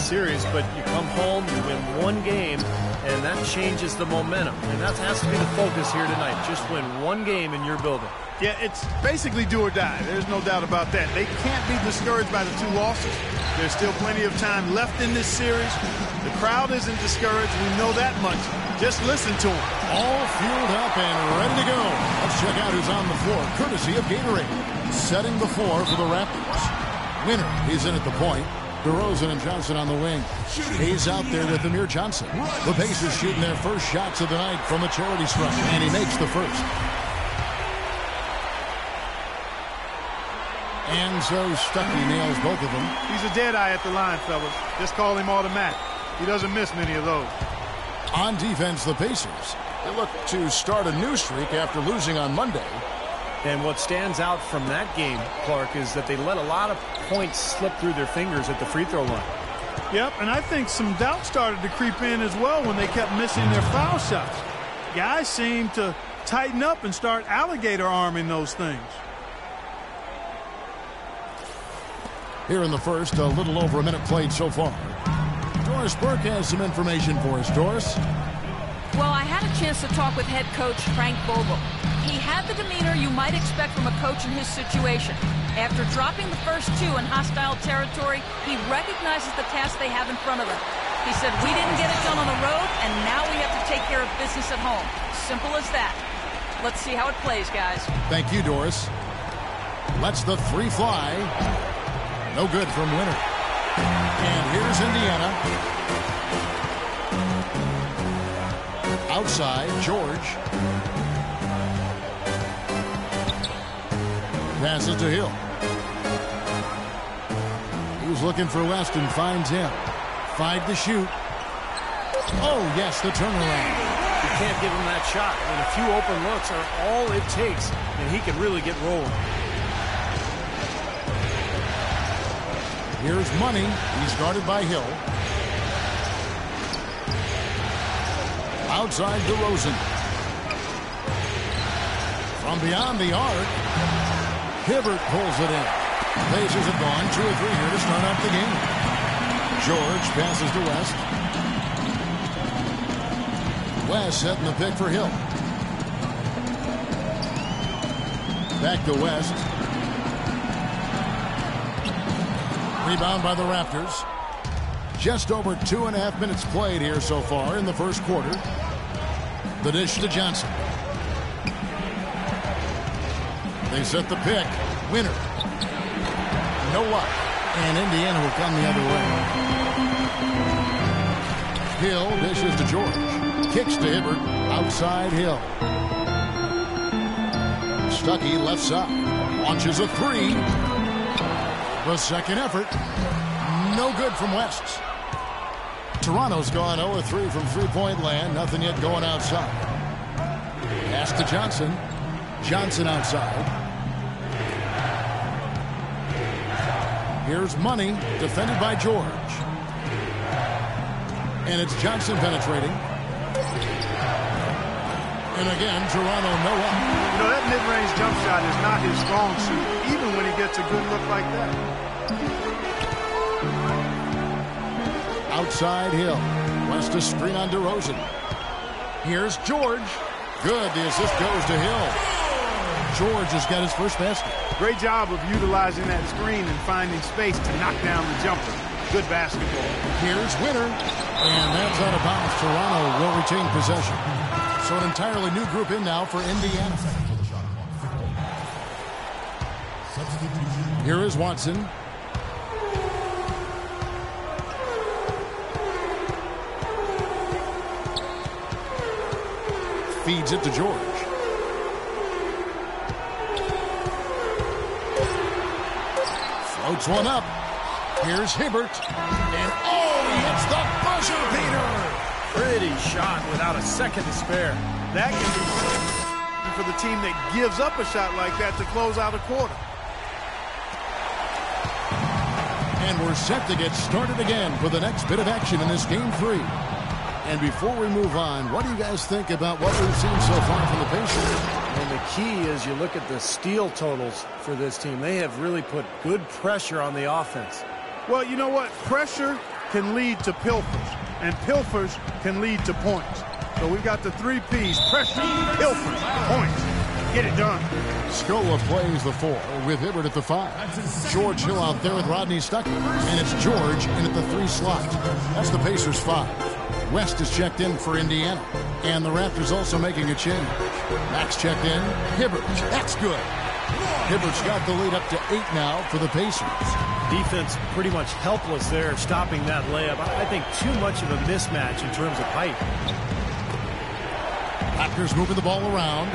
series, but you come home, you win one game, and that changes the momentum. And that has to be the focus here tonight. Just win one game in your building. Yeah, it's basically do or die. There's no doubt about that. They can't be discouraged by the 2 losses. There's still plenty of time left in this series. The crowd isn't discouraged. We know that much. Just listen to them. All fueled up and ready to go. Let's check out who's on the floor, courtesy of Gatorade. Setting the floor for the Raptors. Winner, he's in at the point. DeRozan and Johnson on the wing. He's out there with Amir Johnson. The Pacers shooting their first shots of the night from a charity stripe, and he makes the first. And so Stuckey nails both of them. He's a dead eye at the line, fellas. Just call him automatic. He doesn't miss many of those. On defense, the Pacers. They look to start a new streak after losing on Monday. And what stands out from that game, Clark, is that they let a lot of points slip through their fingers at the free throw line. Yep, and I think some doubt started to creep in as well when they kept missing their foul shots. Guys seem to tighten up and start alligator arming those things. Here in the first, a little over a minute played so far. Doris Burke has some information for us. Doris? Well, I had a chance to talk with head coach Frank Vogel. He had the demeanor you might expect from a coach in his situation. After dropping the first 2 in hostile territory, he recognizes the task they have in front of them. He said, we didn't get it done on the road, and now we have to take care of business at home. Simple as that. Let's see how it plays, guys. Thank you, Doris. Lets the 3 fly. No good from Winter. And here's Indiana. Outside, George. Passes to Hill. He was looking for West and finds him. 5 to shoot. Oh, yes, the turnaround. You can't give him that shot. I mean, a few open looks are all it takes, and he can really get rolling. Here's Money. He's guarded by Hill. Outside DeRozan. From beyond the arc, Hibbert pulls it in. Pacers have gone 2 or 3 here to start out the game. George passes to West. West setting the pick for Hill. Back to West. Rebound by the Raptors. Just over 2.5 minutes played here so far in the first quarter. The dish to Johnson. They set the pick. Winner. No luck. And Indiana will come the other way. Hill dishes to George. Kicks to Hibbert. Outside Hill. Stuckey left side. Launches a 3. The second effort. No good from West. Toronto's gone 0-3 from three-point land. Nothing yet going outside. Pass to Johnson. Johnson outside. Here's Money. Defended by George. And it's Johnson penetrating. And again, Toronto no up. You know, that mid-range jump shot is not his strong suit, even when he gets a good look like that. Outside Hill. West a screen on DeRozan. Here's George. Good. The assist goes to Hill. George has got his first basket. Great job of utilizing that screen and finding space to knock down the jumper. Good basketball. Here's Winter. And that's out of bounds. Toronto will retain possession. So an entirely new group in now for Indiana. Here is Watson. Feeds it to George. Floats one up. Here's Hibbert. And oh, he hits the buzzer beater. Pretty shot without a second to spare. That can be for the team that gives up a shot like that to close out a quarter. And we're set to get started again for the next bit of action in this game 3. And before we move on, what do you guys think about what we've seen so far from the Pacers? And the key is you look at the steal totals for this team. They have really put good pressure on the offense. Well, you know what? Pressure can lead to pilfers, and pilfers can lead to points. So we've got the 3 Ps: pressure, pilfers, points. Get it done. Scola plays the 4 with Hibbert at the 5. George Hill out there with Rodney Stuckey. And it's George in at the 3 slot. That's the Pacers 5. West is checked in for Indiana. And the Raptors also making a change. Max checked in. Hibbert. That's good. Hibbert's got the lead up to 8 now for the Pacers. Defense pretty much helpless there, stopping that layup. I think too much of a mismatch in terms of height. Raptors moving the ball around.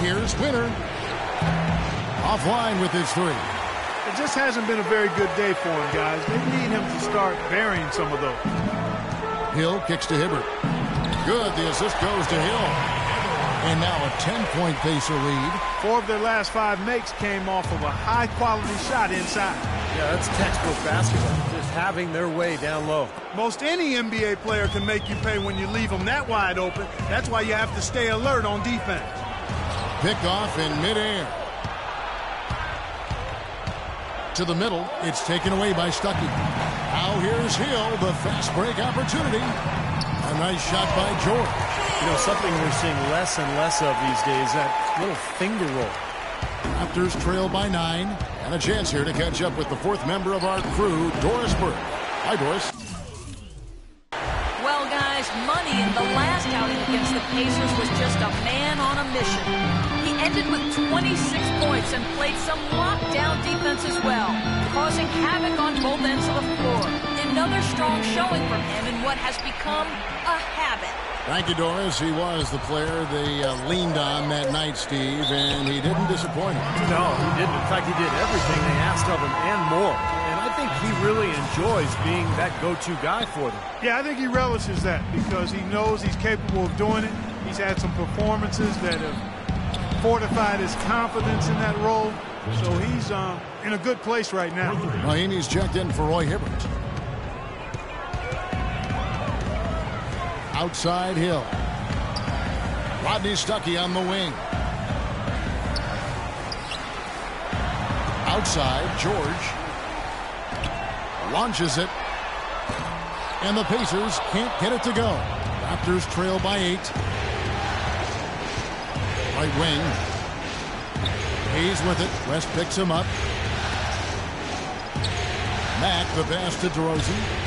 Here's Winner. Offline with his 3. It just hasn't been a very good day for him, guys. They need him to start burying some of those. Hill kicks to Hibbert. Good. The assist goes to Hill. And now a 10-point Pacer lead. 4 of their last 5 makes came off of a high-quality shot inside. Yeah, that's textbook basketball. Just having their way down low. Most any NBA player can make you pay when you leave them that wide open. That's why you have to stay alert on defense. Picked off in midair. To the middle. It's taken away by Stuckey. Now here's Hill. The fast break opportunity. A nice shot by George. You know, something we're seeing less and less of these days, that little finger roll. Raptors trail by 9. And a chance here to catch up with the 4th member of our crew, Doris Burke. Hi, Doris. Well, guys, Money in the last outing against the Pacers was just a man on a mission. He ended with 26 points and played some lockdown defense as well, causing havoc on both ends of the floor. Another strong showing from him in what has become a habit. Thank you, Doris. He was the player they leaned on that night, Steve, and he didn't disappoint him. No, he didn't. In fact, he did everything they asked of him and more. And I think he really enjoys being that go-to guy for them. Yeah, I think he relishes that because he knows he's capable of doing it. He's had some performances that have fortified his confidence in that role. So he's in a good place right now. Mahinmi's checked in for Roy Hibbert. Outside Hill. Rodney Stuckey on the wing. Outside, George. Launches it. And the Pacers can't get it to go. Raptors trail by 8. Right wing. Hayes with it. West picks him up. Mack the pass to DeRozan.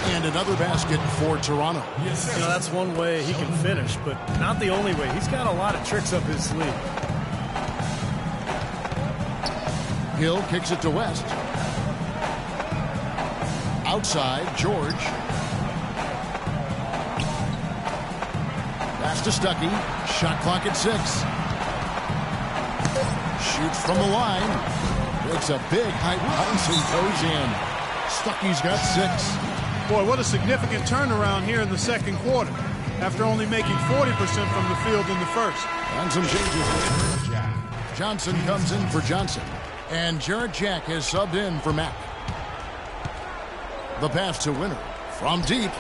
And another basket for Toronto. You know, that's one way he can finish, but not the only way. He's got a lot of tricks up his sleeve. Hill kicks it to West. Outside, George. Pass to Stuckey. Shot clock at 6. Shoots from the line. Makes a big high bounce and goes in. Stuckey's got 6. Boy, what a significant turnaround here in the second quarter after only making 40% from the field in the first. And some changes. Johnson comes in for Johnson. And Jarrett Jack has subbed in for Mack. The pass to Winner from deep.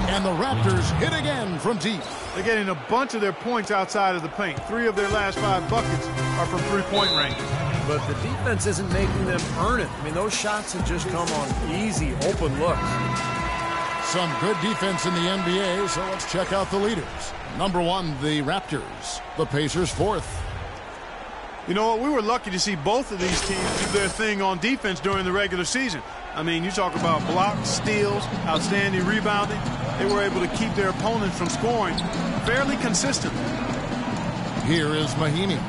And the Raptors hit again from deep. They're getting a bunch of their points outside of the paint. 3 of their last 5 buckets are from three-point range. But the defense isn't making them earn it. I mean, those shots have just come on easy, open looks. Some good defense in the NBA, so let's check out the leaders. Number 1, the Raptors. The Pacers 4th. You know what? We were lucky to see both of these teams do their thing on defense during the regular season. I mean, you talk about blocks, steals, outstanding rebounding. They were able to keep their opponents from scoring fairly consistently. Here is Mahinmi.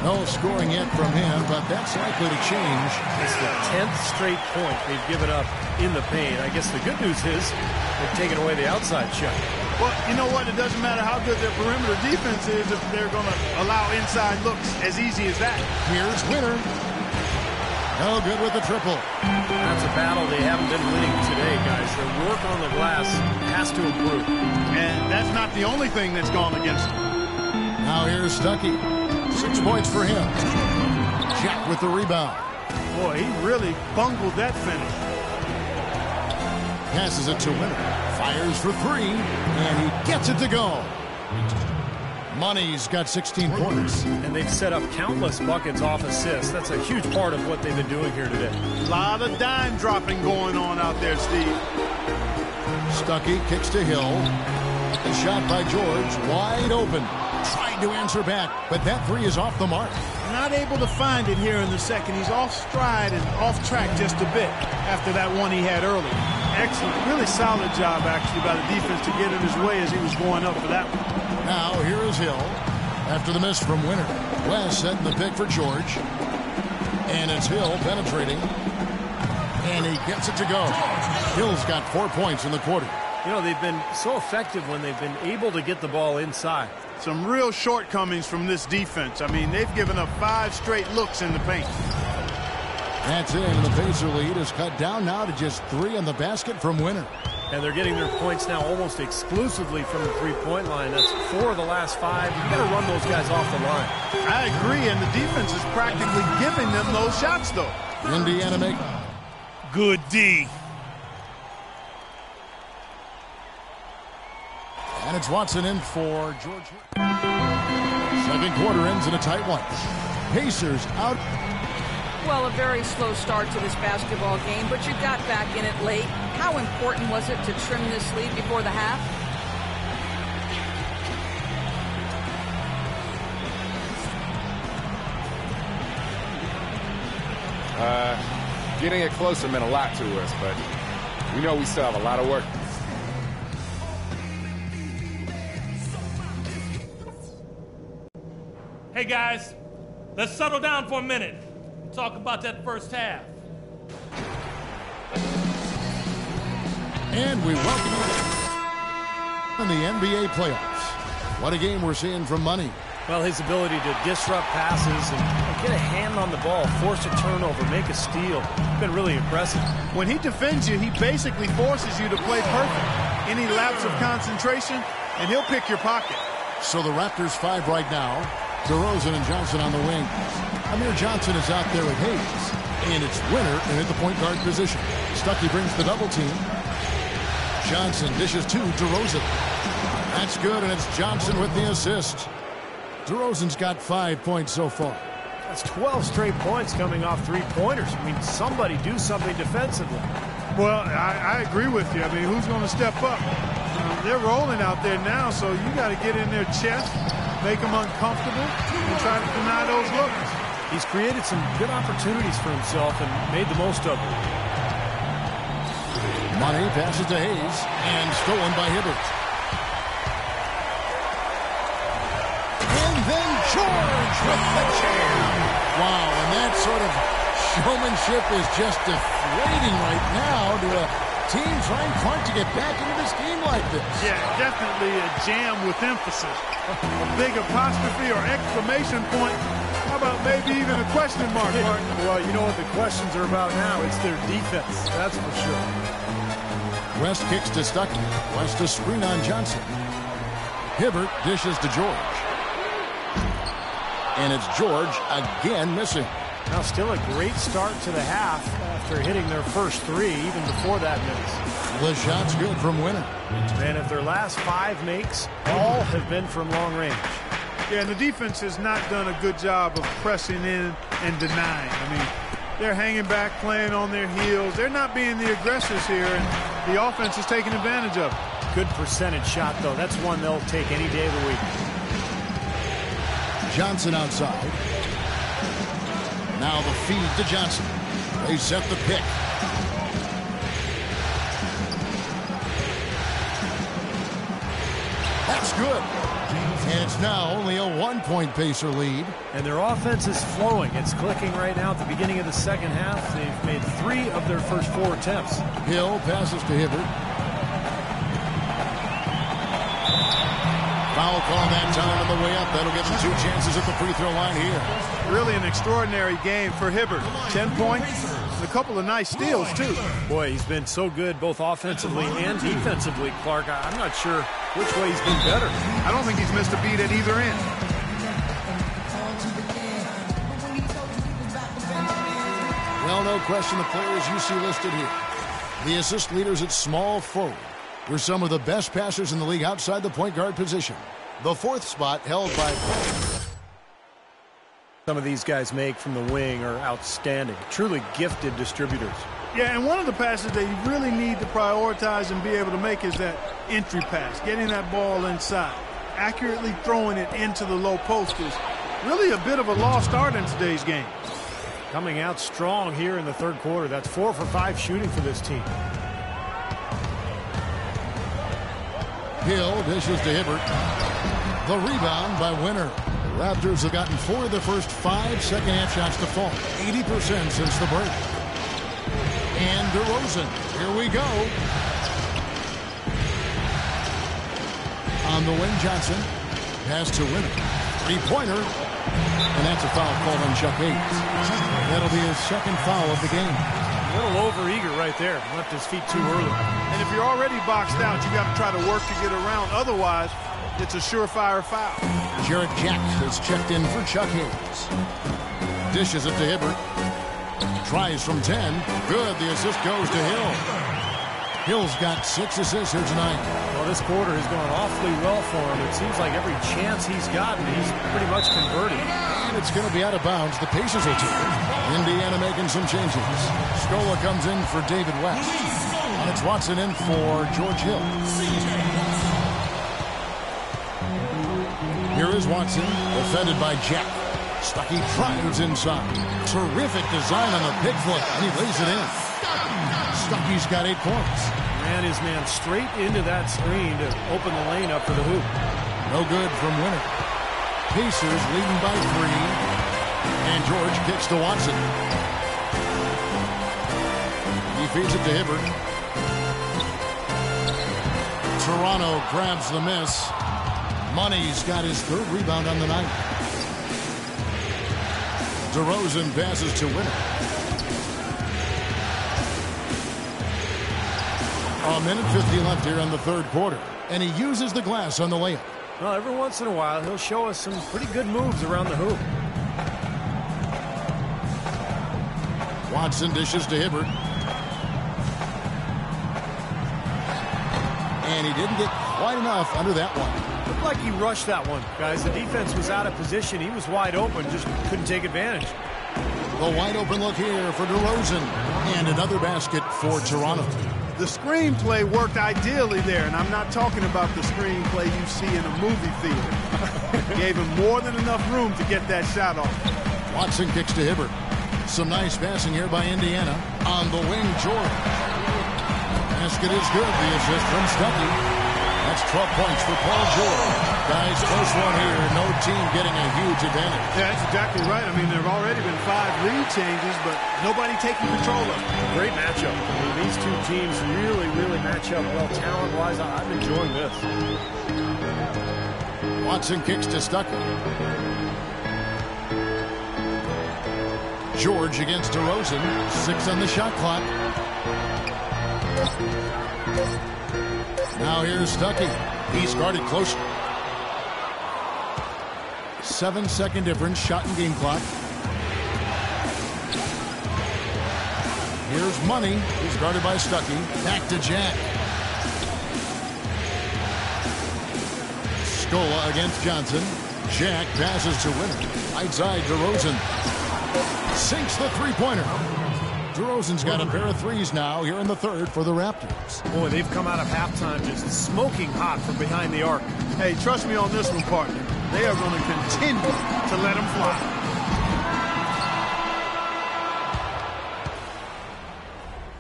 No scoring yet from him, but that's likely to change. It's the 10th straight point they've given up in the paint. I guess the good news is they've taken away the outside shot. Well, you know what? It doesn't matter how good their perimeter defense is if they're going to allow inside looks as easy as that. Here's Winner. No good with the triple. That's a battle they haven't been winning today, guys. Their work on the glass has to improve. And that's not the only thing that's gone against them. Now here's Stuckey. 6 points for him. Jack with the rebound. Boy, he really bungled that finish. Passes it to Winner. Fires for 3. And he gets it to go. Money's got 16 points. And they've set up countless buckets off assists. That's a huge part of what they've been doing here today. A lot of dime dropping going on out there, Steve. Stuckey kicks to Hill. The shot by George, wide open. Tried to answer back, but that three is off the mark. Not able to find it here in the second. He's off stride and off track just a bit after that one he had early. Excellent, really solid job actually by the defense to get in his way as he was going up for that one. Now here is Hill after the miss from Winter. West setting the pick for George. And it's Hill penetrating. And he gets it to go. Hill's got 4 points in the quarter. You know, they've been so effective when they've been able to get the ball inside. Some real shortcomings from this defense. I mean, they've given up 5 straight looks in the paint. That's it, and the Pacer lead is cut down now to just 3 in the basket from Winter. And they're getting their points now almost exclusively from the three-point line. That's 4 of the last 5. You've got to run those guys off the line. I agree, and the defense is practically giving them those shots, though. Indiana make good D. And it's Watson in for George. Second quarter ends in a tight one. Pacers out. Well, a very slow start to this basketball game, but you got back in it late. How important was it to trim this lead before the half? Getting it closer meant a lot to us, but we know we still have a lot of work. Hey guys, let's settle down for a minute and talk about that first half. And we welcome you in the NBA playoffs. What a game we're seeing from Money. Well, his ability to disrupt passes and get a hand on the ball, force a turnover, make a steal, been really impressive. When he defends you, he basically forces you to play perfect. Any lapse of concentration, and he'll pick your pocket. So the Raptors 5 right now. DeRozan and Johnson on the wing. Amir Johnson is out there with Hayes. And it's Winter in at the point guard position. Stuckey brings the double team. Johnson dishes to DeRozan. That's good, and it's Johnson with the assist. DeRozan's got 5 points so far. That's 12 straight points coming off three-pointers. I mean, somebody do something defensively. Well, I agree with you. I mean, who's going to step up? They're rolling out there now, so you got to get in their chest, make them uncomfortable, and try to deny those looks. He's created some good opportunities for himself and made the most of them. Money passes to Hayes, and stolen by Hibbert. And then George with the jam. Wow, and that sort of showmanship is just deflating right now to a team trying hard to get back into this game like this. Yeah, definitely a jam with emphasis. A big apostrophe or exclamation point. How about maybe even a question mark, Martin? Well, you know what the questions are about now. It's their defense, that's for sure. West kicks to Stuckey. West to screen on Johnson. Hibbert dishes to George. And it's George again missing. Now still a great start to the half after hitting their first 3 even before that miss. The shot's good from Winter. And if their last 5 makes, all have been from long range. Yeah, and the defense has not done a good job of pressing in and denying. I mean, they're hanging back, playing on their heels. They're not being the aggressors here, and the offense is taking advantage of it. Good percentage shot, though. That's one they'll take any day of the week. Johnson outside. Now the feed to Johnson. They set the pick. That's good. And it's now only a 1-point Pacer lead. And their offense is flowing. It's clicking right now at the beginning of the second half. They've made 3 of their first 4 attempts. Hill passes to Hibbert. Foul call that time on the way up. That'll give them 2 chances at the free throw line here. Really an extraordinary game for Hibbert. 10 points and a couple of nice steals, too. Boy, he's been so good both offensively and defensively, Clark. I'm not sure which way he's been better. I don't think he's missed a beat at either end. Well, no question the players you see listed here. The assist leaders at small forward were some of the best passers in the league outside the point guard position. The fourth spot held by Some of these guys make from the wing are outstanding. Truly gifted distributors. Yeah, and one of the passes they really need to prioritize and be able to make is that entry pass, getting that ball inside. Accurately throwing it into the low post is really a bit of a lost art in today's game. Coming out strong here in the third quarter. That's 4 for 5 shooting for this team. Hill dishes to Hibbert. The rebound by Winner. The Raptors have gotten 4 of the first 5 second-half shots to fall. 80% since the break. And DeRozan. Here we go. On the wing, Johnson. Pass to Winner. Three-pointer. And that's a foul called on Chuck Hayes. That'll be his second foul of the game. A little over-eager right there. Left his feet too early. And if you're already boxed out, you got to try to work to get around. Otherwise, it's a surefire foul. Jarrett Jack has checked in for Chuck Hayes. Dishes it to Hibbert. Tries from 10. Good. The assist goes to Hill. Hill's got 6 assists here tonight. Well, this quarter has gone awfully well for him. It seems like every chance he's gotten, he's pretty much converted. And it's going to be out of bounds. The Pacers will take it. Indiana making some changes. Scola comes in for David West. And it's Watson in for George Hill. Here is Watson, defended by Jack. Stuckey drives inside. Terrific design on the pick foot, and he lays it in. Stuckey's got 8 points. Ran his man straight into that screen to open the lane up for the hoop. No good from Winner. Pacers leading by 3. And George kicks to Watson. He feeds it to Hibbert. Toronto grabs the miss. Money's got his 3rd rebound on the night. DeRozan passes to Winner. A minute 50 left here in the third quarter. And he uses the glass on the layup. Well, every once in a while, he'll show us some pretty good moves around the hoop. Watson dishes to Hibbert. And he didn't get quite enough under that one. Looked like he rushed that one, guys. The defense was out of position. He was wide open, just couldn't take advantage. The wide open look here for DeRozan. And another basket for Toronto. The screenplay worked ideally there, and I'm not talking about the screenplay you see in a movie theater. Gave him more than enough room to get that shot off. Watson kicks to Hibbert. Some nice passing here by Indiana. On the wing, George. Basket is good. The assist from Stuckey. That's 12 points for Paul George. Guys, close one here. No team getting a huge advantage. Yeah, that's exactly right. I mean, there have already been 5 lead changes, but nobody taking control of it. Great matchup. I mean, these two teams really match up well talent-wise. I'm enjoying this. Watson kicks to Stuckey. George against DeRozan. 6 on the shot clock. Now here's Stuckey. He's guarded closely. 7-second difference, shot and game clock. Here's Money. He's guarded by Stuckey. Back to Jack. Scola against Johnson. Jack passes to Winner. Right side, DeRozan. Sinks the three-pointer. DeRozan's got a pair of threes now here in the third for the Raptors. Boy, they've come out of halftime just smoking hot from behind the arc. Hey, trust me on this one, partner. They are going to continue to let them fly.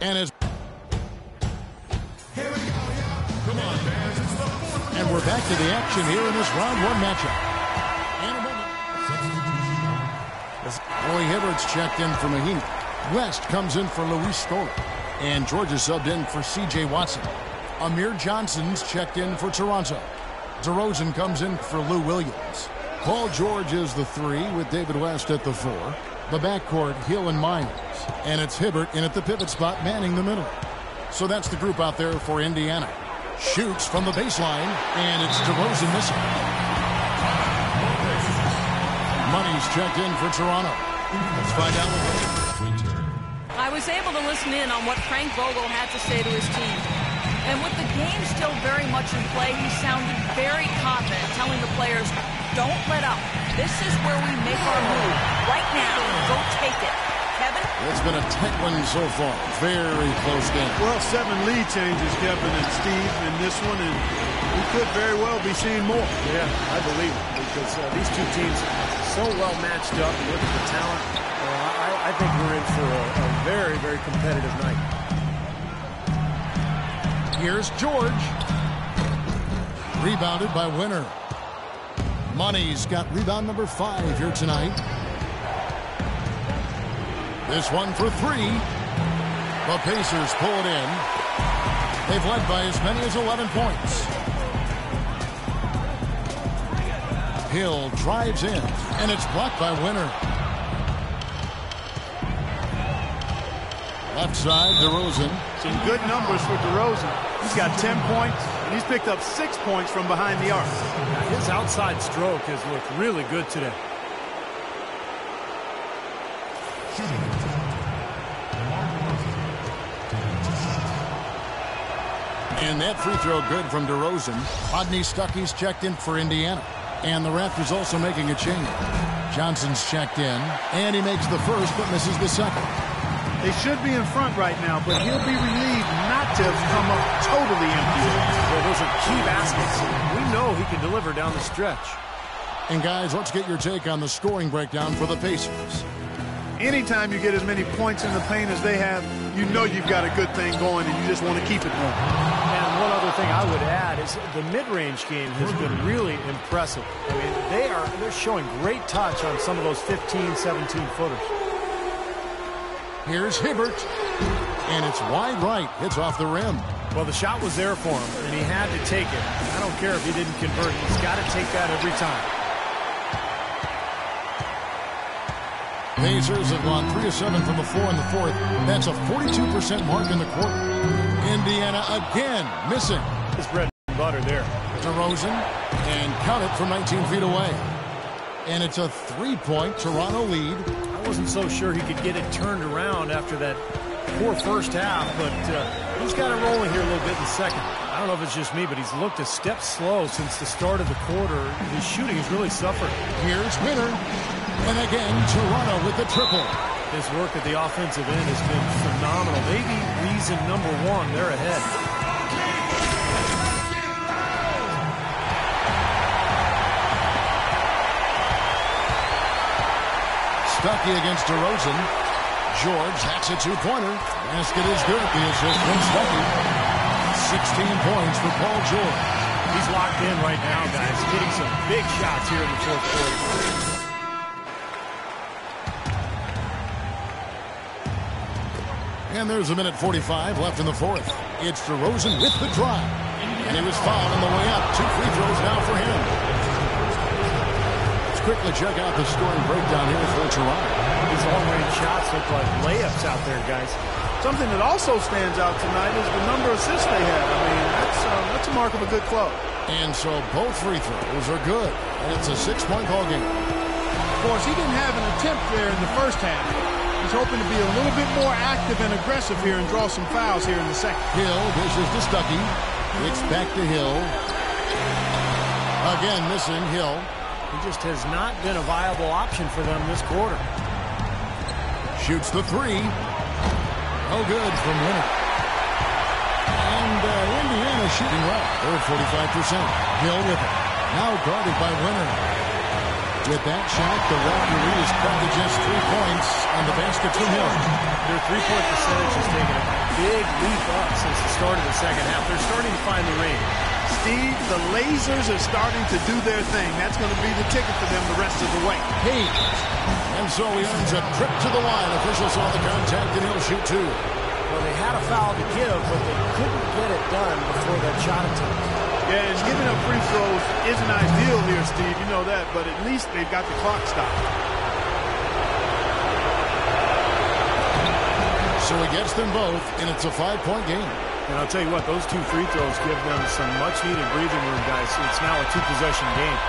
And as Here we go, yeah. Come on, fans. It's the fourth. and we're back to the action here in this round 1 matchup. And a moment. Roy Hibbert's checked in for Mahinmi. West comes in for Luis Scola. And George is subbed in for C.J. Watson. Amir Johnson's checked in for Toronto. DeRozan comes in for Lou Williams. Paul George is the 3 with David West at the 4. The backcourt, Hill and Myers. And it's Hibbert in at the pivot spot, manning the middle. So that's the group out there for Indiana. Shoots from the baseline, and it's DeRozan missing. Money's checked in for Toronto. Let's find out what I was able to listen in on what Frank Vogel had to say to his team. And with the game's still very much in play, he sounded very confident, telling the players, don't let up. This is where we make our move. Right now, go take it. Kevin? It's been a tight one so far. Very close game. Well, 7 lead changes, Kevin and Steve, in this one, and we could very well be seeing more. Yeah, I believe it, because these two teams so well matched up. Look at the talent. I think we're in for a very, very competitive night. Here's George. Rebounded by Winner. Money's got rebound number 5 here tonight. This one for 3. The Pacers pull it in. They've led by as many as 11 points. Hill drives in, and it's blocked by Winner. Left side, DeRozan. Some good numbers for DeRozan. He's got 10 points, and he's picked up 6 points from behind the arc. His outside stroke has looked really good today. And that free throw good from DeRozan. Rodney Stuckey's checked in for Indiana. And the Raptors also making a change. Johnson's checked in, and he makes the first but misses the second. They should be in front right now, but he'll be relieved not to have come up totally empty. Well, those are key baskets. We know he can deliver down the stretch. And guys, let's get your take on the scoring breakdown for the Pacers. Anytime you get as many points in the paint as they have, you know you've got a good thing going, and you just want to keep it going. And one other thing I would add is the mid-range game has been really impressive. I mean, they're showing great touch on some of those 15, 17 footers. Here's Hibbert, and it's wide right. Hits off the rim. Well, the shot was there for him, and he had to take it. I don't care if he didn't convert. He's got to take that every time. Pacers have gone 3 of 7 from the floor in the fourth. That's a 42% mark in the quarter. Indiana again missing. His bread and butter there. DeRozan, and count it from 19 feet away. And it's a 3-point Toronto lead. I wasn't so sure he could get it turned around after that poor first half, but he's got it rolling here a little bit in the second. I don't know if it's just me, but he's looked a step slow since the start of the quarter. His shooting has really suffered. Here's Winner. And again, Toronto with the triple. His work at the offensive end has been phenomenal. Maybe reason number 1, they're ahead. Stuckey against DeRozan. George hacks a 2-pointer. Basket is good. The assist from Stuckey. 16 points for Paul George. He's locked in right now, guys. Getting some big shots here in the fourth quarter. And there's a minute 45 left in the fourth. It's DeRozan with the drive. And he was fouled on the way up. 2 free throws now for him. Let's quickly check out the scoring breakdown here for Toronto. These long-range shots look like layups out there, guys. Something that also stands out tonight is the number of assists they have. I mean, that's a mark of a good club. And so both free throws are good. And it's a 6-point ball game. Of course, he didn't have an attempt there in the first half. He's hoping to be a little bit more active and aggressive here and draw some fouls here in the second. Hill dishes to Stuckey. It's back to Hill. Again, missing Hill. He just has not been a viable option for them this quarter. Shoots the 3. No good from Winner. And Indiana shooting well. They're at 45%. Hill with it. Now guarded by Winner. With that shot, the Raptor lead is cut to just 3 points on the basket from Hill. Their three-point percentage has taken a big leap up since the start of the second half. They're starting to find the range. Steve, the lasers are starting to do their thing. That's going to be the ticket for them the rest of the way. Hayes. And so he earns a trip to the line. Officials saw the contact, and he'll shoot 2. Well, they had a foul to give, but they couldn't get it done before that shot attempt. Yeah, and giving up free throws isn't ideal here, Steve. You know that, but at least they've got the clock stopped. So he gets them both, and it's a 5-point game. And I'll tell you what, those 2 free throws give them some much-needed breathing room, guys. It's now a 2-possession game.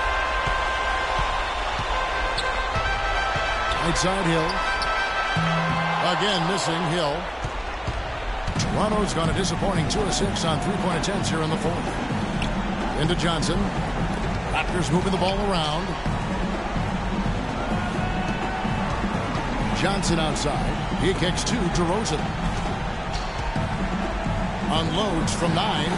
Right side Hill. Again, missing Hill. Toronto's gone a disappointing 2 of 6 on three-point attempts here in the fourth. Into Johnson. Raptors moving the ball around. Johnson outside. He kicks to DeRozan. Unloads from 9.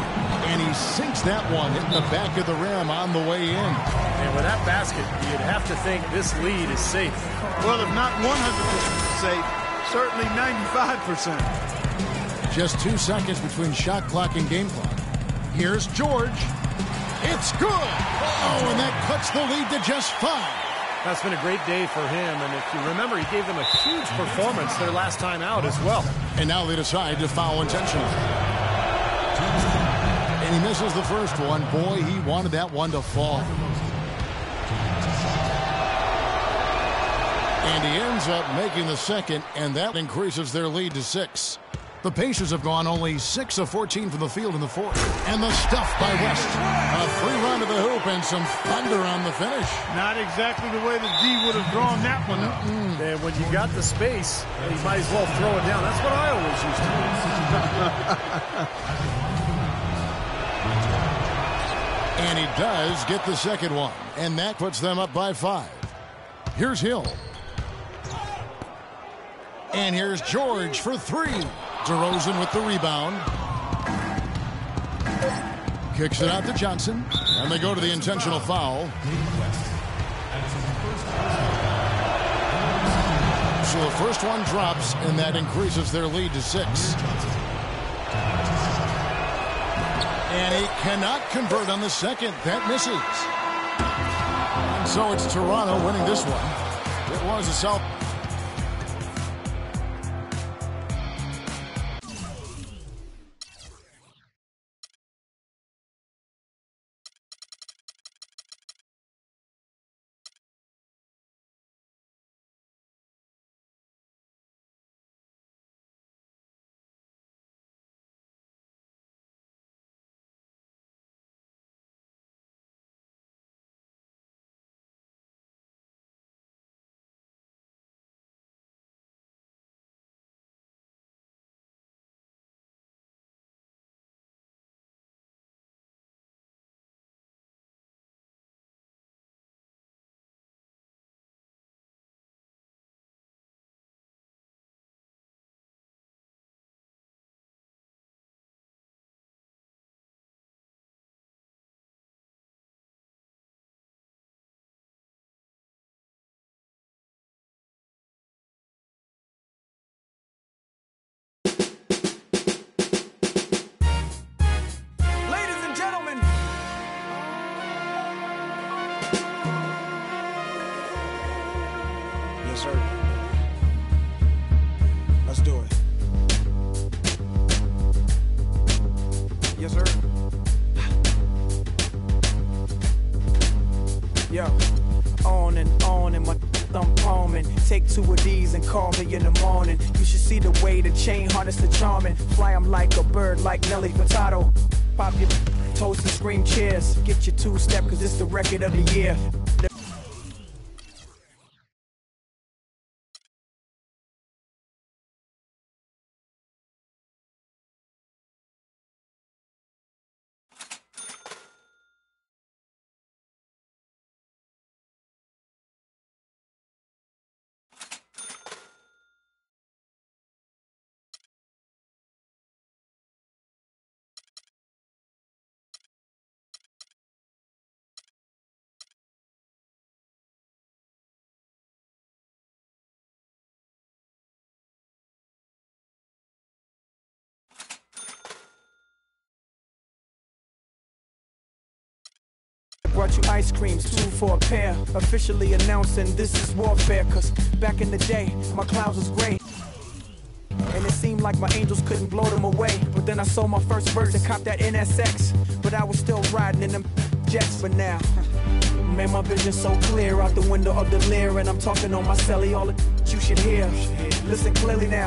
And he sinks that one, hitting the back of the rim on the way in. And with that basket, you'd have to think this lead is safe. Well, if not 100% safe, certainly 95%. Just 2 seconds between shot clock and game clock. Here's George. It's good. Oh, and that cuts the lead to just 5. That's been a great day for him, and if you remember, he gave them a huge performance their last time out as well. And now they decide to foul intentionally. And he misses the first one. Boy, he wanted that one to fall. And he ends up making the second, and that increases their lead to 6. The Pacers have gone only 6 of 14 from the field in the fourth. And the stuff by West. A free run to the hoop and some thunder on the finish. Not exactly the way the D would have drawn that one up. And when you got the space, you might as well throw it down. That's what I always used to do. And he does get the second one. And that puts them up by 5. Here's Hill. And here's George for 3. DeRozan with the rebound. Kicks it out to Johnson. And they go to the intentional foul. So the first one drops, and that increases their lead to 6. And he cannot convert on the second. That misses. And so it's Toronto winning this one. It was a South. Let's do it. Yes, sir. Yo, on and my thumb palming. Take 2 of these and call me in the morning. You should see the way the chain harness the charming. Fly 'em like a bird, like Nelly Furtado. Pop your toast and scream cheers. Get your 2-step, cause it's the record of the year. Brought you ice creams, 2 for a pair. Officially announcing this is warfare. Cause back in the day, my clouds was gray. And it seemed like my angels couldn't blow them away. But then I sold my first verse and copped that NSX. But I was still riding in them jets for now. Man, my vision so clear out the window of the Lear. And I'm talking on my celly, all the you should hear. Listen clearly now.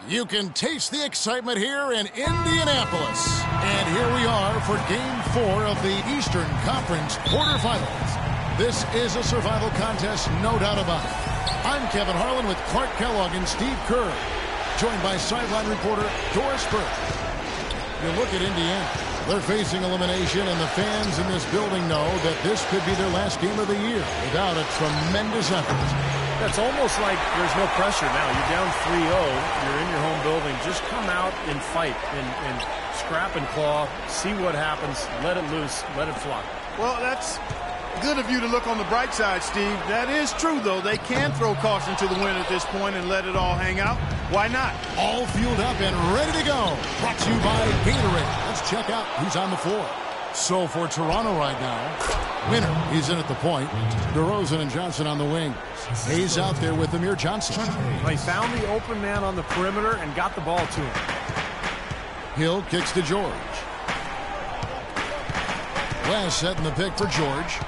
You can taste the excitement here in Indianapolis. And here we are for Game 4 of the Eastern Conference quarterfinals. This is a survival contest, no doubt about it. I'm Kevin Harlan with Clark Kellogg and Steve Kerr, joined by sideline reporter Doris Burke. You look at Indiana. They're facing elimination, and the fans in this building know that this could be their last game of the year without a tremendous effort. It's almost like there's no pressure now. You're down 3-0. You're in your home building. Just come out and fight and scrap and claw. See what happens. Let it loose. Let it fly. Well, that's good of you to look on the bright side, Steve. That is true, though. They can throw caution to the wind at this point and let it all hang out. Why not? All fueled up and ready to go. Brought to you by Gatorade. Let's check out who's on the floor. So for Toronto right now, Winner, he's in at the point. DeRozan and Johnson on the wing. Hayes out there with Amir Johnson. They found the open man on the perimeter and got the ball to him. Hill kicks to George. West setting the pick for George.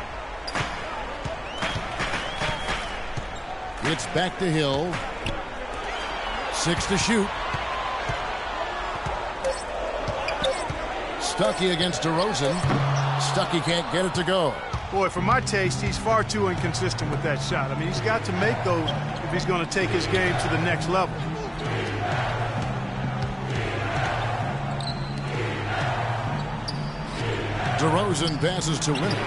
It's back to Hill. 6 to shoot. Stuckey against DeRozan. Stuckey can't get it to go. Boy, for my taste, he's far too inconsistent with that shot. I mean, he's got to make those if he's going to take his game to the next level. DeRozan passes to Winner.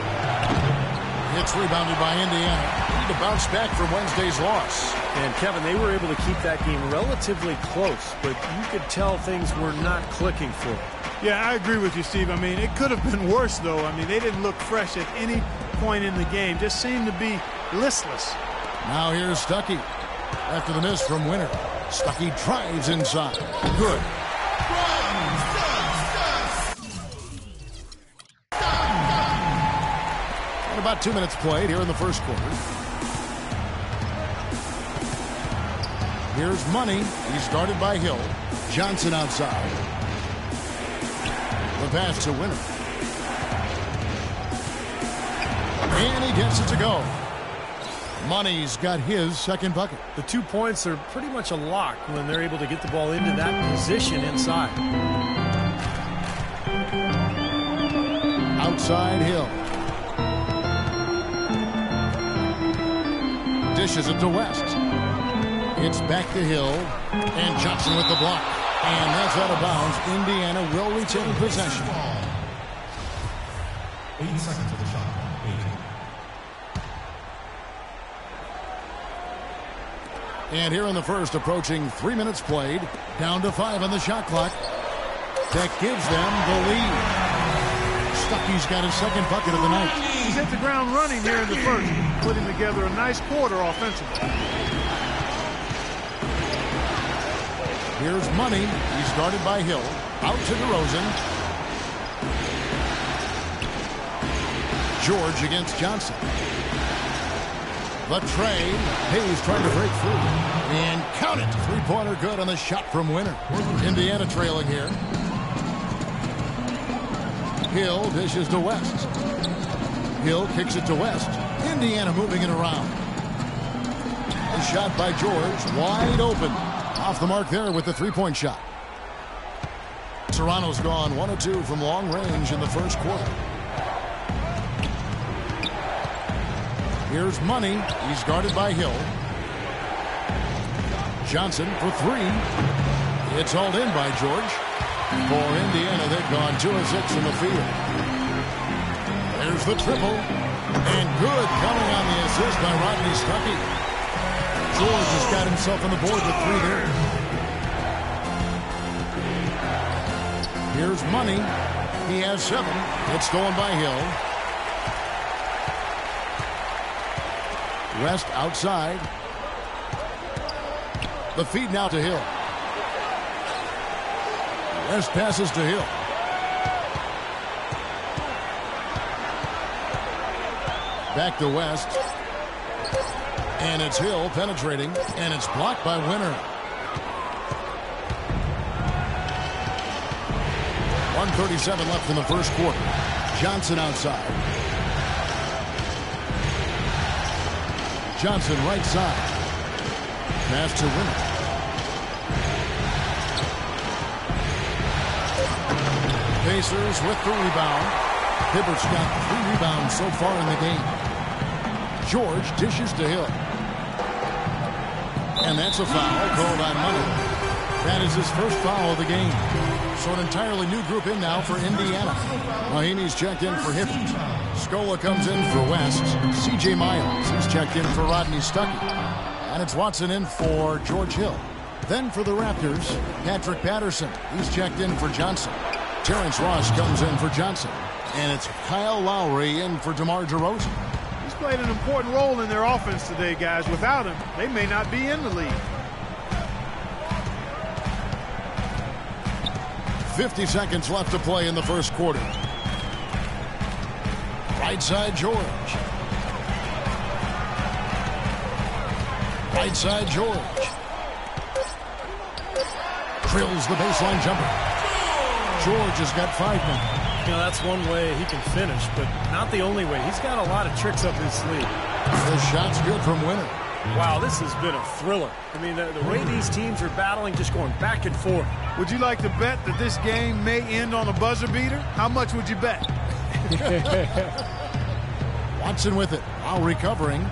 It's rebounded by Indiana. They need to bounce back from Wednesday's loss. And, Kevin, they were able to keep that game relatively close, but you could tell things were not clicking for them. Yeah, I agree with you, Steve. I mean, it could have been worse, though. I mean, they didn't look fresh at any point in the game. Just seemed to be listless. Now here's Stuckey. After the miss from Winner, Stuckey drives inside. Good. And about 2 minutes played here in the first quarter. Here's Money. He's guarded by Hill. Johnson outside. The pass to Winner. And he gets it to go. Money's got his second bucket. The 2 points are pretty much a lock when they're able to get the ball into that position inside. Outside Hill. Dishes it to West. It's back to Hill. And Johnson with the block. And that's out of bounds. Indiana will retain possession. 8 seconds of the shot. 8. And here in the first, approaching 3 minutes played. Down to 5 on the shot clock. That gives them the lead. Stuckey's got his second bucket of the night. He's hit the ground running here in the first, putting together a nice quarter offensively. Here's Money. He's guarded by Hill. Out to DeRozan. George against Johnson. The trade. Hayes trying to break through. And count it. Three-pointer good on the shot from Winner. Indiana trailing here. Hill dishes to West. Hill kicks it to West. Indiana moving it around. A shot by George. Wide open. Off the mark there with the three-point shot. Toronto's gone 1 of 2 from long range in the first quarter. Here's Money. He's guarded by Hill. Johnson for 3. It's hauled in by George. For Indiana, they've gone 2 of 6 in the field. There's the triple. And good coming on the assist by Rodney Stuckey. George has got himself on the board with 3 there. Here's Money. He has 7. It's stolen by Hill. West outside. The feed now to Hill. West passes to Hill. Back to West. And it's Hill penetrating. And it's blocked by Winner. 1:37 left in the first quarter. Johnson outside. Johnson right side. Pass to Winner. Pacers with the rebound. Hibbert's got 3 rebounds so far in the game. George dishes to Hill. And that's a foul called on Money. That is his first foul of the game. So an entirely new group in now for Indiana. Mahimi's checked in for Hibbert. Scola comes in for West. C.J. Miles, he's checked in for Rodney Stuckey. And it's Watson in for George Hill. Then for the Raptors, Patrick Patterson. He's checked in for Johnson. Terrence Ross comes in for Johnson. And it's Kyle Lowry in for DeMar DeRozan. He's played an important role in their offense today, guys. Without him, they may not be in the league. 50 seconds left to play in the first quarter. Right side, George. Right side, George. Drills the baseline jumper. George has got 5 now. You know, that's one way he can finish, but not the only way. He's got a lot of tricks up his sleeve. The shot's good from Winter. Wow, this has been a thriller. I mean, the way these teams are battling, just going back and forth. Would you like to bet that this game may end on a buzzer beater? How much would you bet? Watson with it, while recovering.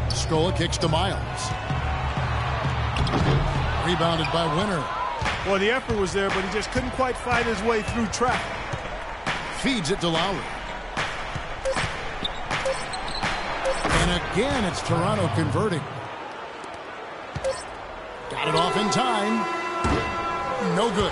Scola kicks to Miles. Rebounded by Winter. Well, the effort was there, but he just couldn't quite fight his way through traffic. Feeds it to Lowry. And again, it's Toronto converting. Got it off in time. No good.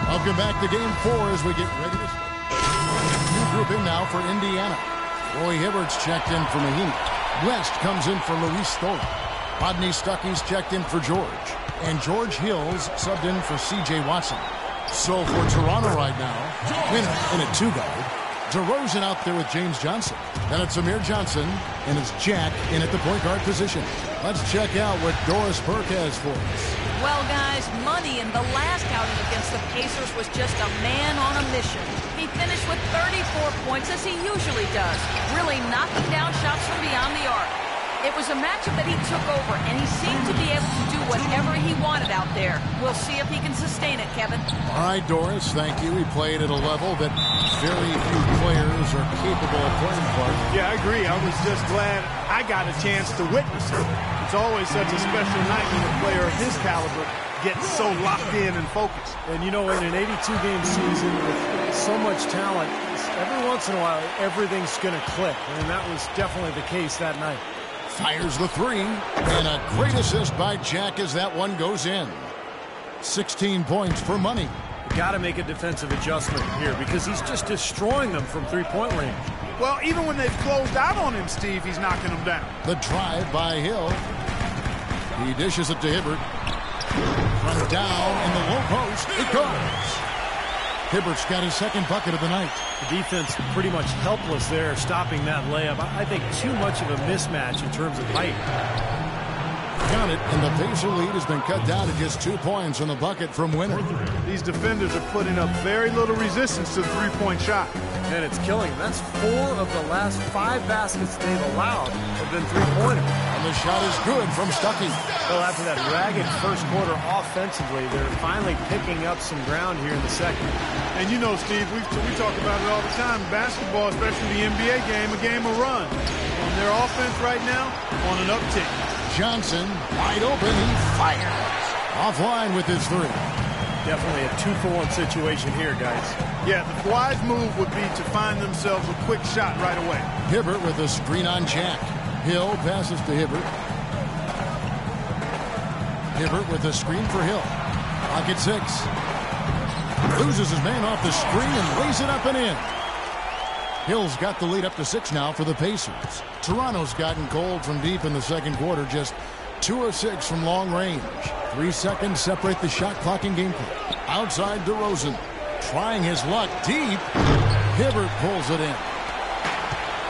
Welcome back to Game 4 as we get ready to start. New group in now for Indiana. Roy Hibbert's checked in for Mahimi. West comes in for Luis Stoll. Rodney Stuckey's checked in for George. And George Hill's subbed in for C.J. Watson. So for Toronto right now, Winner in a 2-guard. DeRozan out there with James Johnson. Then it's Amir Johnson, and it's Jack in at the point guard position. Let's check out what Doris Burke has for us. Well, guys, Money in the last outing against the Pacers was just a man on a mission. He finished with 34 points, as he usually does, really knocking down shots from beyond the arc. It was a matchup that he took over, and he seemed to be able to do whatever he wanted out there. We'll see if he can sustain it, Kevin. All right, Doris, thank you. He played at a level that very few players are capable of playing for. Yeah, I agree. I was just glad I got a chance to witness it. It's always such a special night when a player of his caliber gets so locked in and focused. And, you know, in an 82-game season with so much talent, every once in a while, everything's going to click. And that was definitely the case that night. Fires the 3, and a great assist by Jack as that one goes in. 16 points for Money. Got to make a defensive adjustment here because he's just destroying them from three-point range. Well, even when they've closed out on him, Steve, he's knocking them down. The drive by Hill. He dishes it to Hibbert. From down in the low post, it goes. Hibbert's got his second bucket of the night. The defense pretty much helpless there, stopping that layup. I think too much of a mismatch in terms of height. Got it, and the Pacer lead has been cut down to just 2 points on the bucket from Winner. These defenders are putting up very little resistance to the three-point shot. And it's killing them. That's 4 of the last 5 baskets they've allowed have been three-pointers. And the shot is good from Stuckey. Well, after that ragged first quarter offensively, they're finally picking up some ground here in the second. And you know, Steve, we talk about it all the time. Basketball, especially the NBA game, a game of run. And their offense right now on an uptick. Johnson, wide open, he fires. Offline with his 3. Definitely a 2-for-1 situation here, guys. Yeah, the wise move would be to find themselves a quick shot right away. Hibbert with a screen on Jack. Hill passes to Hibbert. Hibbert with a screen for Hill. Pocket 6. Loses his man off the screen and lays it up and in. Hill's got the lead up to 6 now for the Pacers. Toronto's gotten cold from deep in the second quarter, just 2 of 6 from long range. 3 seconds separate the shot clock and game play. Outside DeRozan, trying his luck deep. Hibbert pulls it in.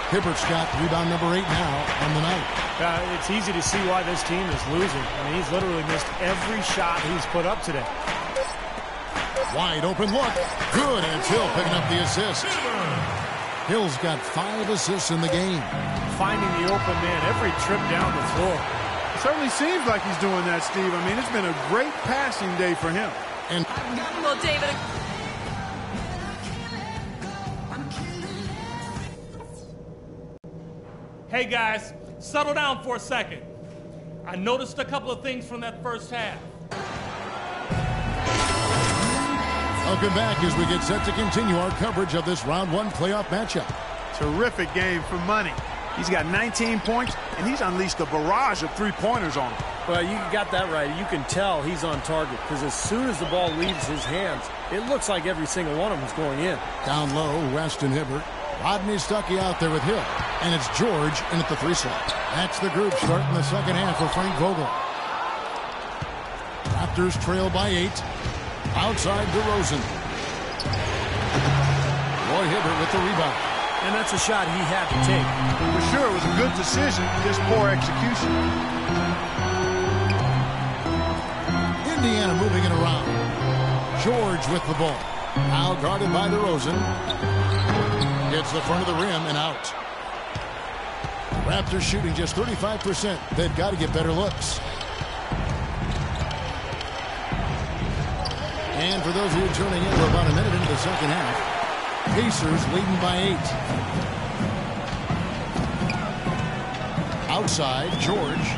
Hibbert's got rebound number 8 now on the night. It's easy to see why this team is losing. I mean, he's literally missed every shot he's put up today. Wide open look. Good, and it's Hill picking up the assist. Hill's got 5 assists in the game. Finding the open man every trip down the floor. It certainly seems like he's doing that, Steve. I mean, it's been a great passing day for him. And Well, David. Hey, guys, settle down for a second. I noticed a couple of things from that first half. welcome back as we get set to continue our coverage of this round 1 playoff matchup. Terrific game for money. He's got 19 points, and he's unleashed a barrage of three-pointers on him. Well, you got that right. You can tell he's on target because as soon as the ball leaves his hands, it looks like every single one of them is going in. Down low, West and Hibbert. Rodney Stuckey out there with Hill. And it's George in at the 3 slot. That's the group starting the second half for Frank Vogel. Raptors trail by 8. Outside DeRozan. Roy Hibbert with the rebound. And that's a shot he had to take. For sure, it was a good decision, just poor execution. Indiana moving it around. George with the ball. Now guarded by DeRozan. Gets the front of the rim and out. Raptors shooting just 35%. They've got to get better looks. And for those of you tuning in, we're about a minute into the second half. Pacers leading by 8. Outside, George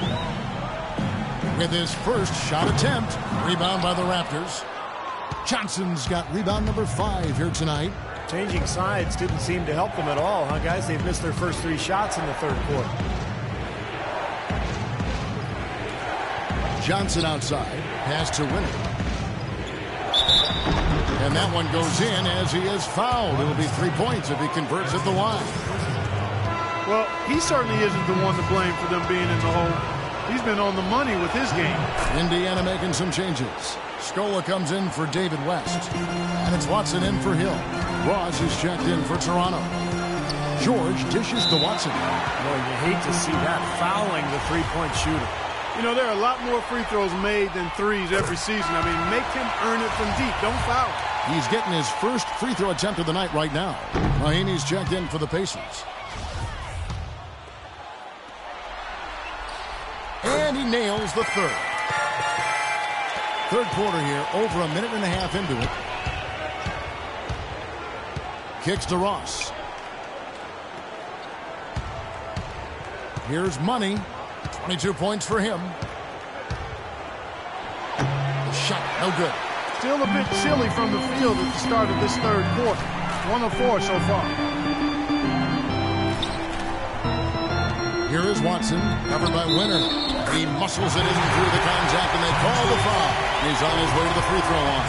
with his first shot attempt. Rebound by the Raptors. Johnson's got rebound number 5 here tonight. Changing sides didn't seem to help them at all, huh, guys? They've missed their first 3 shots in the third quarter. Johnson outside. Pass to Winner. And that one goes in as he is fouled. It'll be 3 points if he converts at the line. Well, he certainly isn't the one to blame for them being in the hole. He's been on the money with his game. Indiana making some changes. Scola comes in for David West. And it's Watson in for Hill. Ross is checked in for Toronto. George dishes to Watson. Boy, you hate to see that, fouling the three-point shooter. You know, there are a lot more free throws made than threes every season. I mean, make him earn it from deep. Don't foul him. He's getting his first free throw attempt of the night right now. Mahaney's checked in for the Pacers. And he nails the third. Third quarter here, over a minute and a half into it. Kicks to Ross. Here's Money. 22 points for him. The shot, no good. Still a bit chilly from the field at the start of this third quarter. 1 of 4 so far. Here is Watson, covered by Winner. He muscles it in through the contact, and they call the foul. He's on his way to the free throw line.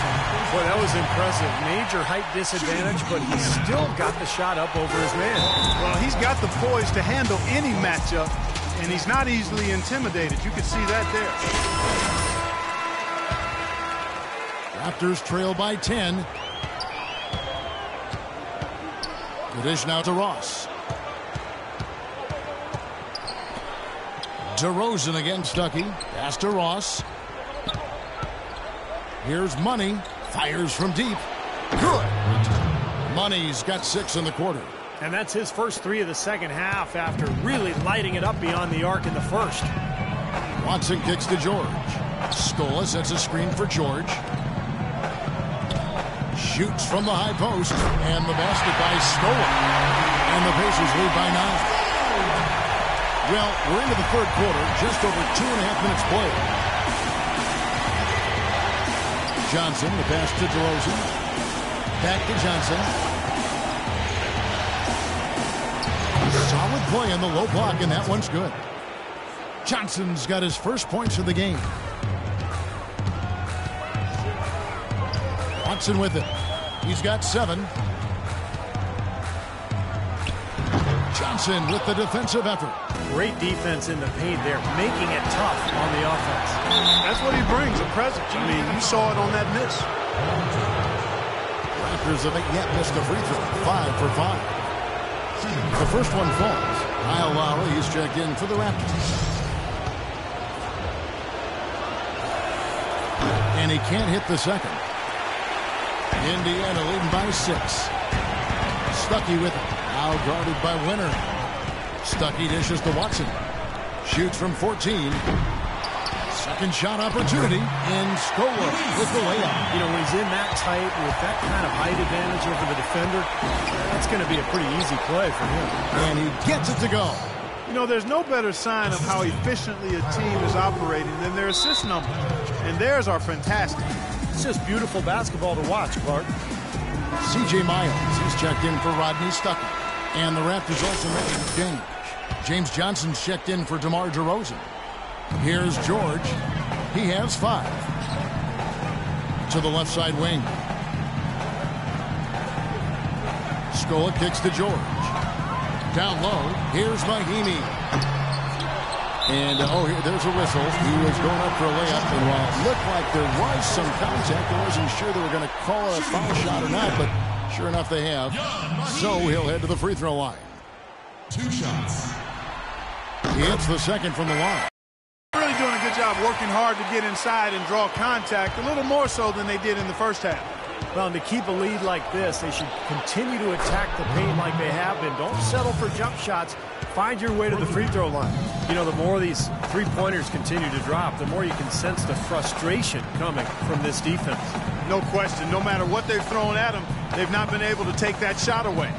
Boy, that was impressive. Major height disadvantage, but he's still got the shot up over his man. Well, he's got the poise to handle any matchup, and he's not easily intimidated. You can see that there. Raptors trail by 10. The dish now to Ross. DeRozan against Stuckey. Pass to Ross. Here's Money. Fires from deep. Good. Money's got 6 in the quarter. And that's his first 3 of the second half after really lighting it up beyond the arc in the first. Watson kicks to George. Scola sets a screen for George. Shoots from the high post. And the basket by Scola. And the Pacers lead by 9. Well, we're into the third quarter. Just over 2.5 minutes played. Johnson, the pass to DeRozan. Back to Johnson. Solid play in the low block, and that one's good. Johnson's got his first points of the game. Watson with it. He's got 7. Johnson with the defensive effort. Great defense in the paint there, making it tough on the offense. That's what he brings, a presence. I mean, you saw it on that miss. Raptors haven't yet missed a free throw. 5 for 5. The first one falls. Kyle Lowry, he's checked in for the Raptors. And he can't hit the second. Indiana leading by 6. Stuckey with it. Now now guarded by Winner. Stuckey dishes to Watson. Shoots from 14. Second shot opportunity, and Scola with the layup. You know, when he's in that tight with that kind of height advantage over the defender, that's going to be a pretty easy play for him. And he gets it to go. You know, there's no better sign of how efficiently a team is operating than their assist numbers. And theirs are fantastic. It's just beautiful basketball to watch, Clark. C.J. Miles, he's checked in for Rodney Stuckey. And the Raptors also making a change. James Johnson's checked in for DeMar DeRozan. Here's George. He has 5. To the left side wing. Scola kicks to George. Down low, here's Mahimi. And, there's a whistle. He was going up for a layup, and while it looked like there was some contact, I wasn't sure they were going to call it a foul shot or not, but sure enough they have. So he'll head to the free throw line. 2 shots. He hits the second from the line. Really doing a good job working hard to get inside and draw contact, a little more so than they did in the first half. Well, and to keep a lead like this, they should continue to attack the paint like they have been. Don't settle for jump shots. Find your way to the free throw line. You know, the more these three-pointers continue to drop, the more you can sense the frustration coming from this defense. No question. No matter what they've thrown at them, they've not been able to take that shot away.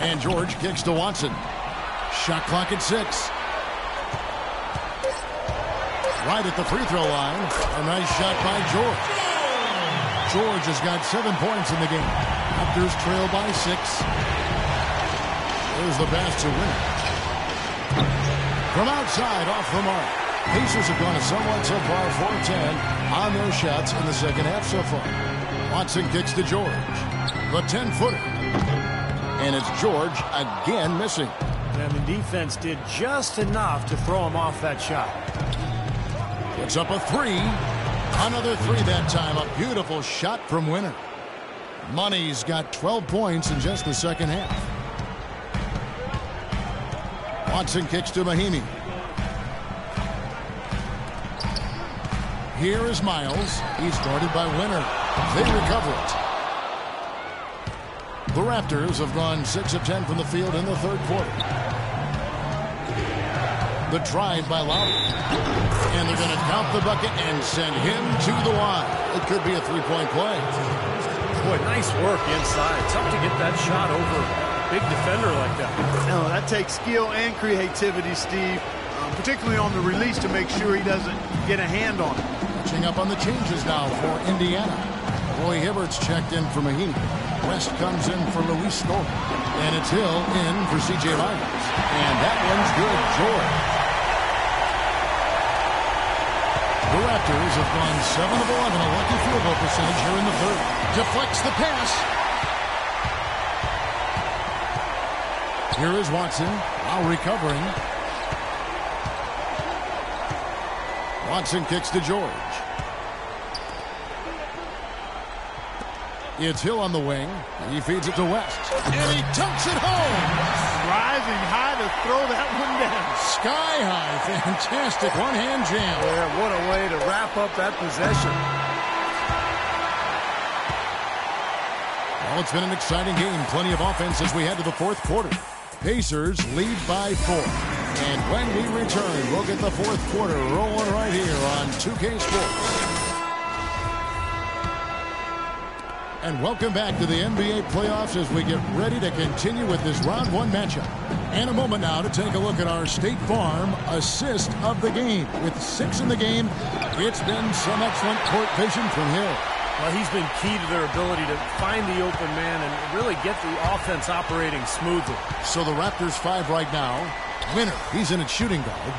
And George kicks to Watson. Shot clock at 6. Right at the free throw line. A nice shot by George. George has got 7 points in the game. Raptors trail by 6. There's the pass to Winner. From outside, off the mark. Pacers have gone somewhat so far 4-10 on their shots in the second half so far. Watson kicks to George. The 10-footer. And it's George again missing. And the defense did just enough to throw him off that shot. It's up a 3. Another 3 that time. A beautiful shot from Winner. Money's got 12 points in just the second half. Watson kicks to Mahimi. Here is Miles. He's guarded by Winner. They recover it. The Raptors have gone 6 of 10 from the field in the third quarter. The drive by Lowry. And they're going to count the bucket and send him to the line. It could be a 3-point play. Boy, nice work inside. Tough to get that shot over a big defender like that. No, that takes skill and creativity, Steve, particularly on the release to make sure he doesn't get a hand on it. Catching up on the changes now for Indiana. Roy Hibbert's checked in for Mahimi. West comes in for Luis Scola. And it's Hill in for C.J. Miles. And that one's good. George. The Raptors have gone 7 of 11, a lucky field goal percentage here in the third. Deflects the pass. Here is Watson, now recovering. Watson kicks to George. It's Hill on the wing. He feeds it to West. And he dunks it home. Rising high to throw that one down. Sky high. Fantastic one-hand jam. Yeah, what a way to wrap up that possession. Well, it's been an exciting game. Plenty of offense as we head to the fourth quarter. Pacers lead by 4. And when we return, we'll get the fourth quarter rolling right here on 2K Sports. And welcome back to the NBA playoffs as we get ready to continue with this round 1 matchup. And a moment now to take a look at our State Farm assist of the game. With 6 in the game, it's been some excellent court vision from Hill. Well, he's been key to their ability to find the open man and really get the offense operating smoothly. So the Raptors 5 right now. Winner, he's in at shooting guard.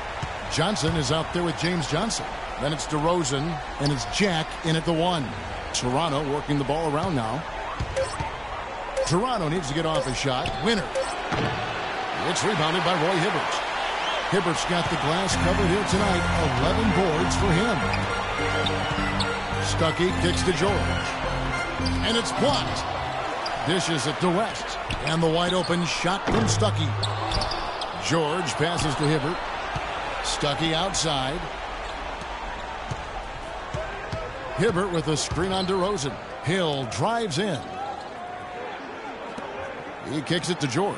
Johnson is out there with James Johnson. Then it's DeRozan, and it's Jack in at the 1. Toronto working the ball around now. Toronto needs to get off a shot. Winner. It's rebounded by Roy Hibbert. Hibbert's got the glass covered here tonight. 11 boards for him. Stuckey kicks to George. And it's blocked. Dishes it to West. And the wide open shot from Stuckey. George passes to Hibbert. Stuckey outside. Hibbert with a screen on DeRozan. Hill drives in. He kicks it to George.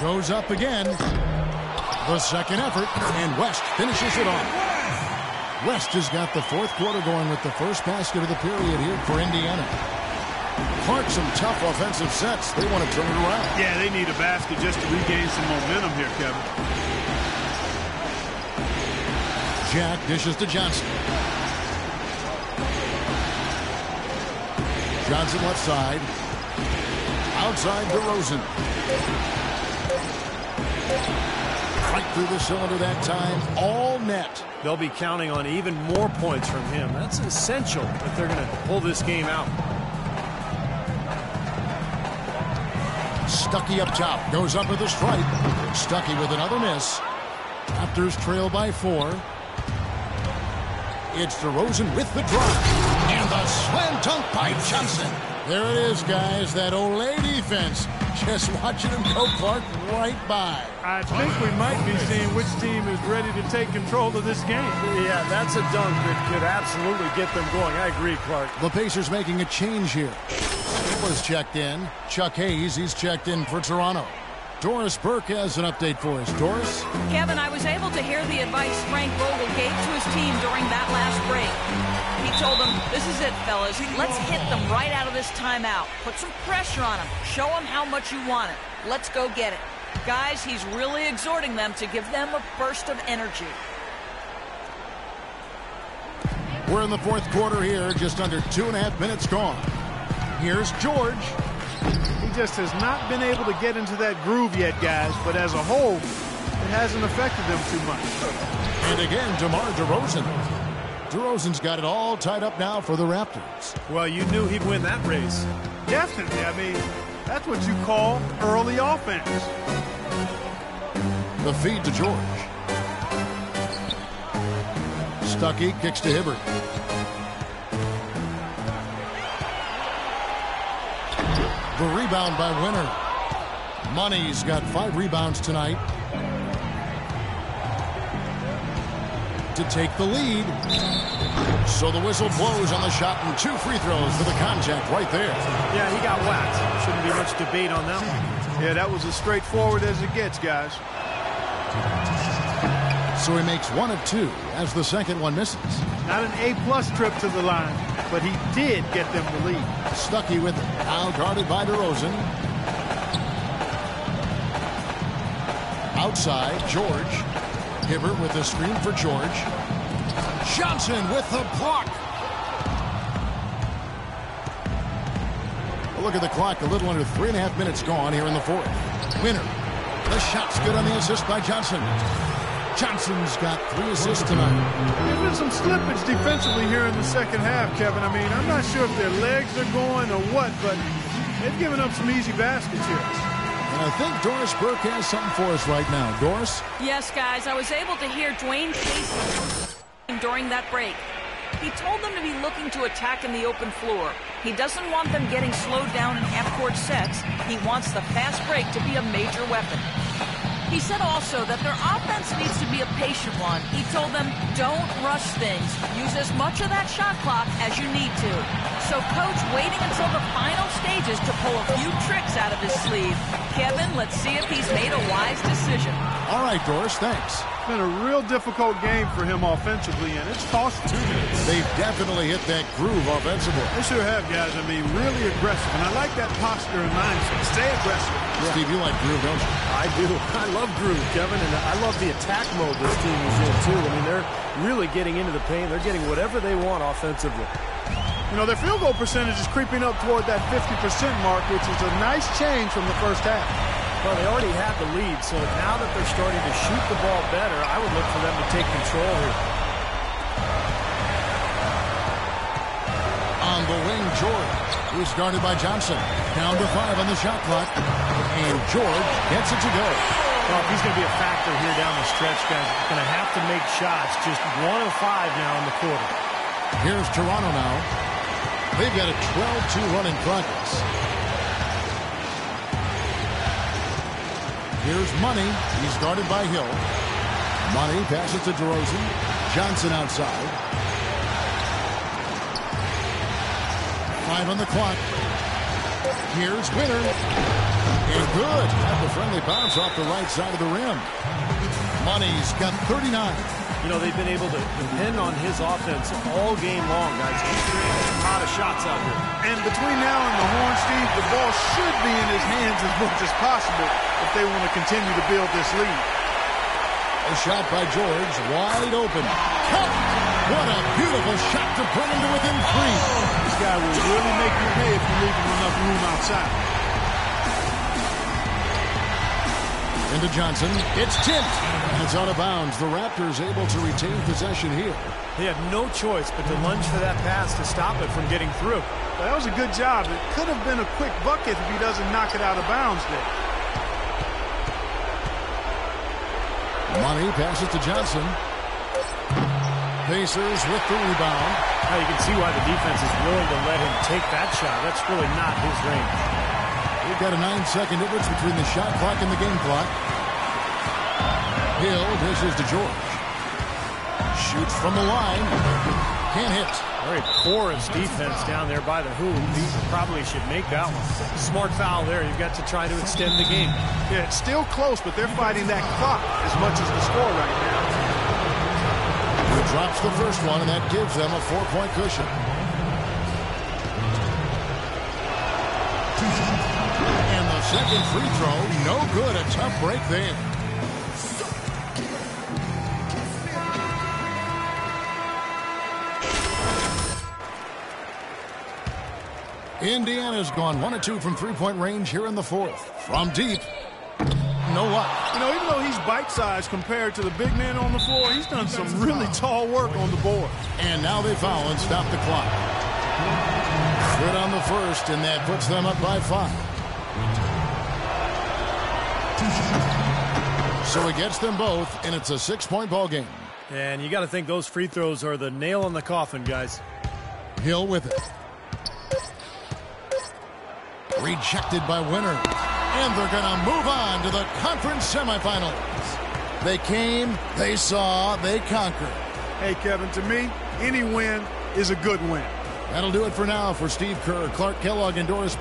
Goes up again. The second effort, and West finishes it off. West has got the fourth quarter going with the first basket of the period here for Indiana. Clark, some tough offensive sets. They want to turn it around. Yeah, they need a basket just to regain some momentum here, Kevin. Jack dishes to Johnson. Johnson left side. Outside DeRozan. Right through the cylinder that time. All net. They'll be counting on even more points from him. That's essential if they're going to pull this game out. Stuckey up top. Goes up with a stripe. Stuckey with another miss. Raptors trail by 4. It's DeRozan with the drive. And the slam dunk by Johnson. There it is, guys. That Olay defense. Just watching him go, Clark, right by. I think we might be seeing which team is ready to take control of this game. Yeah, that's a dunk that could absolutely get them going. I agree, Clark. The Pacers making a change here. Was checked in. Chuck Hayes, he's checked in for Toronto. Doris Burke has an update for us. Doris? Kevin, I was able to hear the advice Frank Vogel gave to his team during that last break. He told them, this is it, fellas. Let's hit them right out of this timeout. Put some pressure on them. Show them how much you want it. Let's go get it. Guys, he's really exhorting them to give them a burst of energy. We're in the fourth quarter here. Just under 2.5 minutes gone. Here's George. He just has not been able to get into that groove yet, guys. But as a whole, it hasn't affected them too much. And again, DeMar DeRozan. DeRozan's got it all tied up now for the Raptors. Well, you knew he'd win that race. Definitely. I mean, that's what you call early offense. The feed to George. Stuckey kicks to Hibbert. The rebound by Winner. Money's got 5 rebounds tonight to take the lead. So the whistle blows on the shot and 2 free throws for the contact right there. Yeah, he got whacked. Shouldn't be much debate on that one. Yeah, that was as straightforward as it gets, guys. So he makes 1 of 2 as the second one misses. Not an A-plus trip to the line, but he did get them the lead. Stuckey with it. Now guarded by DeRozan. Outside, George. Hibbert with the screen for George. Johnson with the block. A look at the clock. A little under 3.5 minutes gone here in the fourth. Winner. The shot's good on the assist by Johnson. Johnson's got 3 assists tonight. There's been some slippage defensively here in the second half, Kevin. I mean, I'm not sure if their legs are going or what, but they've given up some easy baskets here. And I think Doris Burke has something for us right now. Doris? Yes, guys, I was able to hear Dwayne Casey during that break. He told them to be looking to attack in the open floor. He doesn't want them getting slowed down in half-court sets. He wants the fast break to be a major weapon. He said also that their offense needs to be a patient one. He told them, don't rush things. Use as much of that shot clock as you need to. So Coach waiting until the final stages to pull a few tricks out of his sleeve. Kevin, let's see if he's made a wise decision. All right, Doris, thanks. It's been a real difficult game for him offensively, and it's cost 2 minutes. They've definitely hit that groove offensively. They sure have, guys. I mean, really aggressive. And I like that posture and mindset. Stay aggressive. Yeah. Steve, you like groove, don't you? I do. I love groove, Kevin, and I love the attack mode this team is in, too. I mean, they're really getting into the paint. They're getting whatever they want offensively. You know, their field goal percentage is creeping up toward that 50% mark, which is a nice change from the first half. Well, they already had the lead, so now that they're starting to shoot the ball better, I would look for them to take control here. On the wing, George, who's guarded by Johnson. Down to 5 on the shot clock. And George gets it to go. Well, if he's going to be a factor here down the stretch, guys, he's going to have to make shots. Just 1 of 5 now in the quarter. Here's Toronto now. They've got a 12-2 run in progress. Here's Money. He's guarded by Hill. Money passes to DeRozan. Johnson outside. 5 on the clock. Here's Winner. And good. Had the friendly bounce off the right side of the rim. Money's got 39. You know, they've been able to depend on his offense all game long, guys. He's creating a lot of shots out here. And between now and the horn, Steve, the ball should be in his hands as much as possible if they want to continue to build this lead. A shot by George, wide open. Count! What a beautiful shot to bring him to within 3. This guy will really make you pay if you leave him enough room outside. Into Johnson. It's tipped. And it's out of bounds. The Raptors able to retain possession here. They have no choice but to lunge for that pass to stop it from getting through. That was a good job. It could have been a quick bucket if he doesn't knock it out of bounds there. Money passes to Johnson. Pacers with the rebound. Now you can see why the defense is willing to let him take that shot. That's really not his range. We've got a 9-second difference between the shot clock and the game clock. Hill dishes to George. Shoots from the line. Can't hit. Very porous defense down there by the hoop. He probably should make that one. Smart foul there. You've got to try to extend the game. Yeah, it's still close, but they're fighting that clock as much as the score right now. He drops the first one, and that gives them a 4-point cushion. And the second free throw, no good. A tough break there. Indiana's gone 1 of 2 from three-point range here in the fourth. From deep, no luck. You know, even though he's bite-sized compared to the big man on the floor, he's done some really tall work on the board. And now they foul and stop the clock. Good on the first, and that puts them up by 5. So he gets them both, and it's a 6-point ball game. And you got to think those free throws are the nail in the coffin, guys. Hill with it. Rejected by Winner. And they're going to move on to the conference semifinals. They came, they saw, they conquered. Hey, Kevin, to me, any win is a good win. That'll do it for now. For Steve Kerr, Clark Kellogg, and Doris.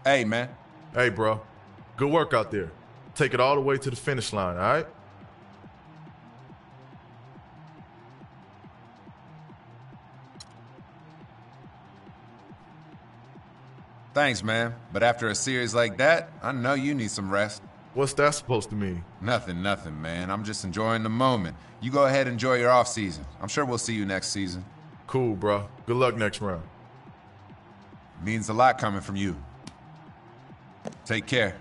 Hey, man. Hey, bro. Good work out there. Take it all the way to the finish line, all right? Thanks, man. But after a series like that, I know you need some rest. What's that supposed to mean? Nothing, man. I'm just enjoying the moment. You go ahead and enjoy your off season. I'm sure we'll see you next season. Cool, bro. Good luck next round. Means a lot coming from you. Take care.